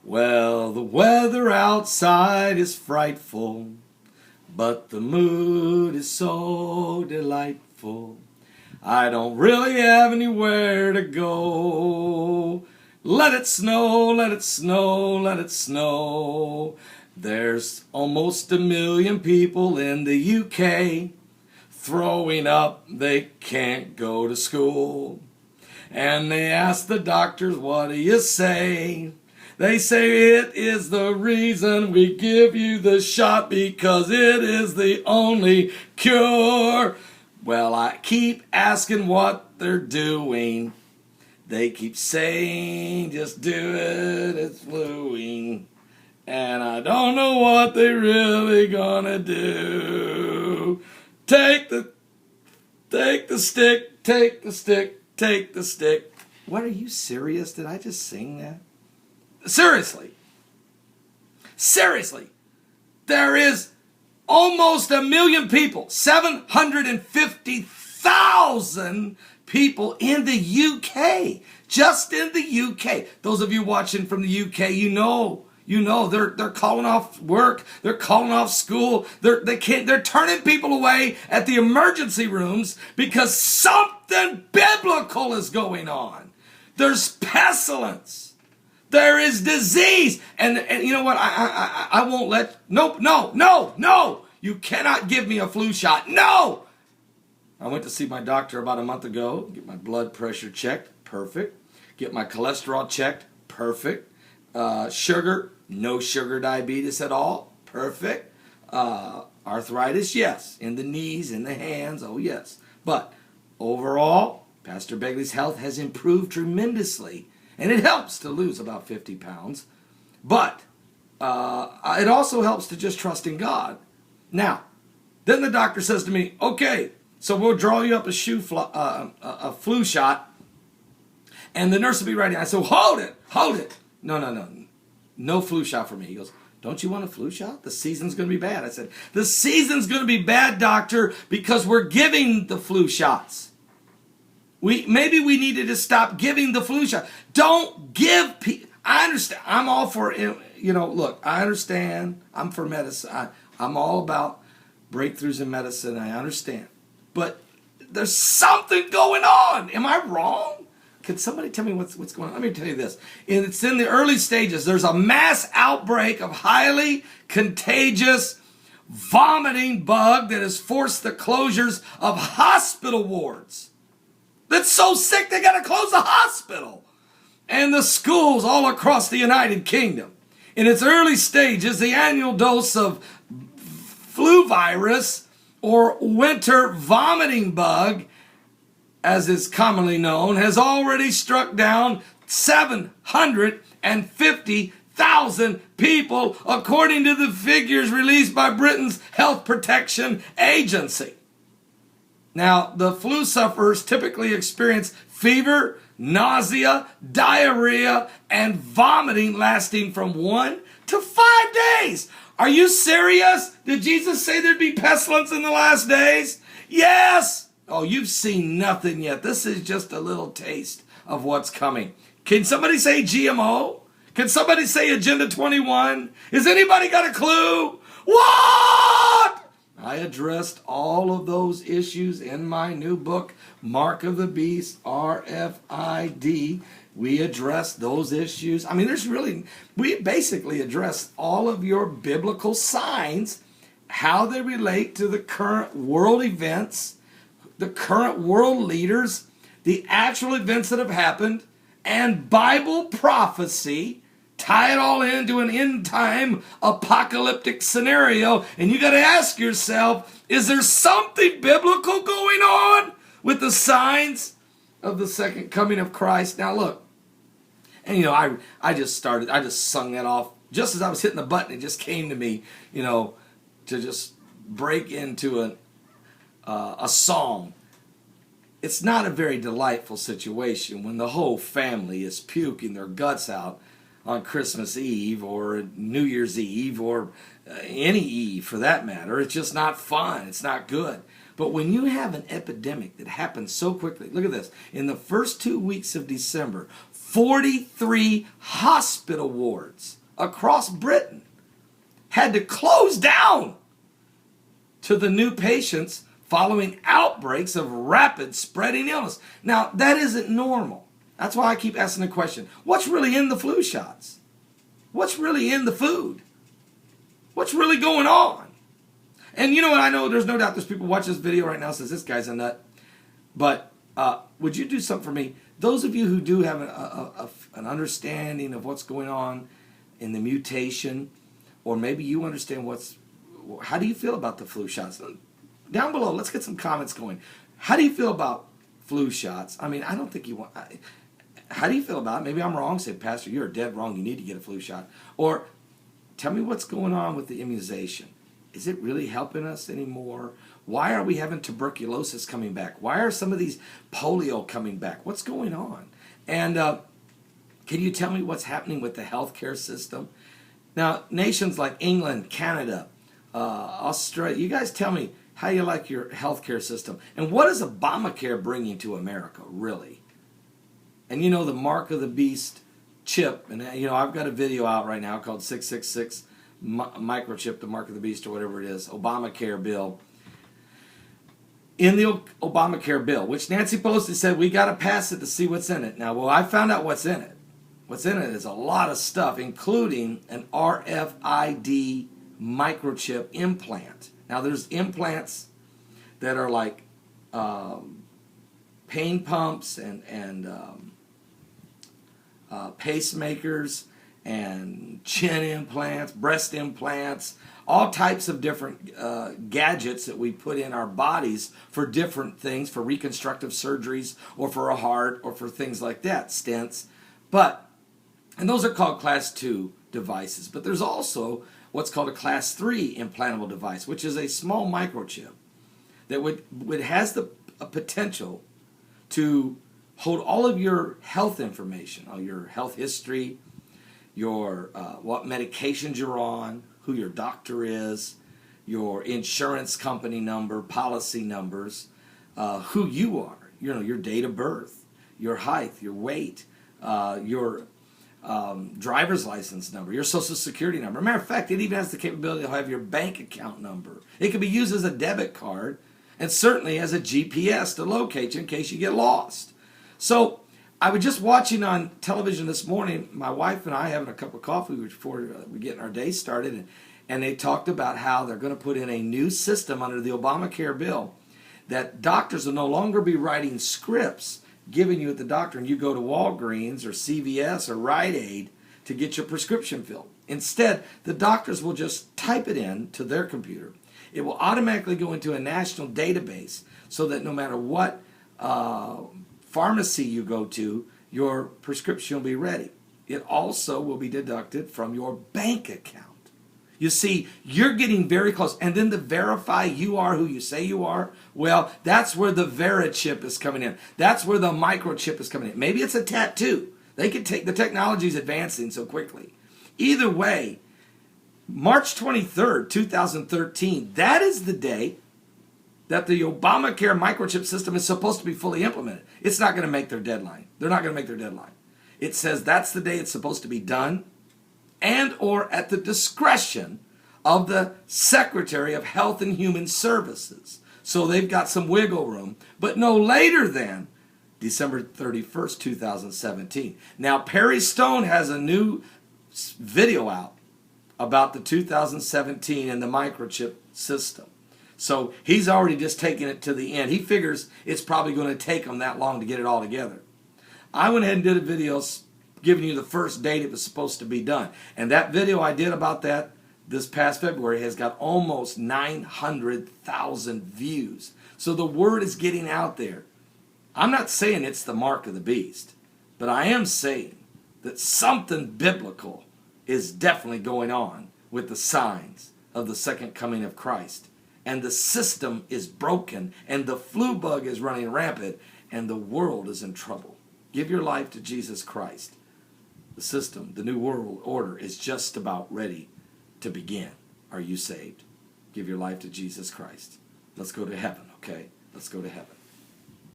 Well, the weather outside is frightful, but the mood is so delightful. I don't really have anywhere to go. Let it snow, let it snow, let it snow. There's almost 1 million people in the UK throwing up they can't go to school. And they ask the doctors, what do you say? They say it is the reason we give you the shot because it is the only cure. Well, I keep asking what they're doing. They keep saying, just do it, it's fluing. And I don't know what they really gonna do. Take the stick, take the stick, take the stick. What, are you serious? Did I just sing that? Seriously. There is almost 1 million people, 750,000 people in the UK. Just in the UK. Those of you watching from the UK, you know they're calling off work, they're calling off school, they're turning people away at the emergency rooms because something biblical is going on. There's pestilence. There is disease. And you know what? I won't let... No. You cannot give me a flu shot. No! I went to see my doctor about a month ago. Get my blood pressure checked. Perfect. Get my cholesterol checked. Perfect. Sugar. No sugar diabetes at all. Perfect. Arthritis. Yes. In the knees, in the hands. Oh, yes. But overall, Pastor Begley's health has improved tremendously. And it helps to lose about 50 pounds. But it also helps to just trust in God. Now, then the doctor says to me, okay, so we'll draw you up a flu shot. And the nurse will be ready. I said, hold it. No flu shot for me. He goes, don't you want a flu shot? The season's going to be bad. I said, the season's going to be bad, doctor, because we're giving the flu shots. Maybe we needed to stop giving the flu shot. Don't give people... I understand. I'm all for... look, I understand. I'm for medicine. I'm all about breakthroughs in medicine. I understand. But there's something going on. Am I wrong? Can somebody tell me what's going on? Let me tell you this. It's in the early stages. There's a mass outbreak of highly contagious vomiting bug that has forced the closures of hospital wards. That's so sick they got to close the hospital. And the schools all across the United Kingdom. In its early stages, the annual dose of flu virus or winter vomiting bug, as is commonly known, has already struck down 750,000 people, according to the figures released by Britain's Health Protection Agency. Now, the flu sufferers typically experience fever, nausea, diarrhea, and vomiting lasting from 1 to 5 days. Are you serious? Did Jesus say there'd be pestilence in the last days? Yes. Oh, you've seen nothing yet. This is just a little taste of what's coming. Can somebody say GMO? Can somebody say Agenda 21? Has anybody got a clue? What? I addressed all of those issues in my new book, Mark of the Beast, RFID. We addressed those issues. I mean, we basically address all of your biblical signs, how they relate to the current world events, the current world leaders, the actual events that have happened, and Bible prophecy. Tie it all into an end-time apocalyptic scenario, and you got to ask yourself, is there something biblical going on with the signs of the second coming of Christ? Now look, and I just sung that off just as I was hitting the button. It just came to me, to just break into a song. It's not a very delightful situation when the whole family is puking their guts out on Christmas Eve or New Year's Eve or any Eve for that matter. It's just not fun. It's not good. But when you have an epidemic that happens so quickly, look at this. In the first 2 weeks of December, 43 hospital wards across Britain had to close down to the new patients following outbreaks of rapid spreading illness. Now, that isn't normal. That's why I keep asking the question, what's really in the flu shots? What's really in the food? What's really going on? And you know what? I know there's no doubt there's people watching this video right now says this guy's a nut. But would you do something for me? Those of you who do have an understanding of what's going on in the mutation, or maybe you understand how do you feel about the flu shots? Down below, let's get some comments going. How do you feel about flu shots? I mean, I don't think you want... How do you feel about it? Maybe I'm wrong. Say, Pastor, you're dead wrong. You need to get a flu shot. Or tell me what's going on with the immunization. Is it really helping us anymore? Why are we having tuberculosis coming back? Why are some of these polio coming back? What's going on? And can you tell me what's happening with the healthcare system? Now, nations like England, Canada, Australia, you guys tell me how you like your healthcare system. And what is Obamacare bringing to America, really? And you know, the mark of the beast chip, and you know, I've got a video out right now called 666 microchip, the mark of the beast, or whatever it is, Obamacare bill. In the Obamacare bill, which Nancy Pelosi said we got to pass it to see what's in it. Now, well, I found out what's in it. What's in it is a lot of stuff, including an RFID microchip implant. Now, there's implants that are like pain pumps and pacemakers and chin implants, breast implants, all types of different gadgets that we put in our bodies for different things, for reconstructive surgeries or for a heart or for things like that, stents. And those are called Class 2 devices. But there's also what's called a Class 3 implantable device, which is a small microchip that has the potential to hold all of your health information, all your health history, your what medications you're on, who your doctor is, your insurance company number, policy numbers, who you are, you know, your date of birth, your height, your weight, your driver's license number, your social security number. Matter of fact, it even has the capability to have your bank account number. It can be used as a debit card and certainly as a GPS to locate you in case you get lost. So I was just watching on television this morning, my wife and I having a cup of coffee before we getting our day started, and they talked about how they're going to put in a new system under the Obamacare bill that doctors will no longer be writing scripts giving you at the doctor and you go to Walgreens or CVS or Rite Aid to get your prescription filled. Instead, the doctors will just type it in to their computer. It will automatically go into a national database so that no matter what pharmacy you go to, your prescription will be ready. It also will be deducted from your bank account. You see, you're getting very close. And then to verify you are who you say you are, well, that's where the VeriChip is coming in. That's where the microchip is coming in. Maybe it's a tattoo. They can take, the technology is advancing so quickly. Either way, March 23rd, 2013, that is the day that the Obamacare microchip system is supposed to be fully implemented. It's not going to make their deadline. They're not going to make their deadline. It says that's the day it's supposed to be done, and or at the discretion of the Secretary of Health and Human Services. So they've got some wiggle room, but no later than December 31st, 2017. Now, Perry Stone has a new video out about the 2017 and the microchip system. So he's already just taken it to the end. He figures it's probably going to take them that long to get it all together. I went ahead and did a video giving you the first date it was supposed to be done. And that video I did about that this past February has got almost 900,000 views. So the word is getting out there. I'm not saying it's the mark of the beast, but I am saying that something biblical is definitely going on with the signs of the second coming of Christ. And the system is broken, and the flu bug is running rampant, and the world is in trouble. Give your life to Jesus Christ. The system, the new world order, is just about ready to begin. Are you saved? Give your life to Jesus Christ. Let's go to heaven, okay? Let's go to heaven.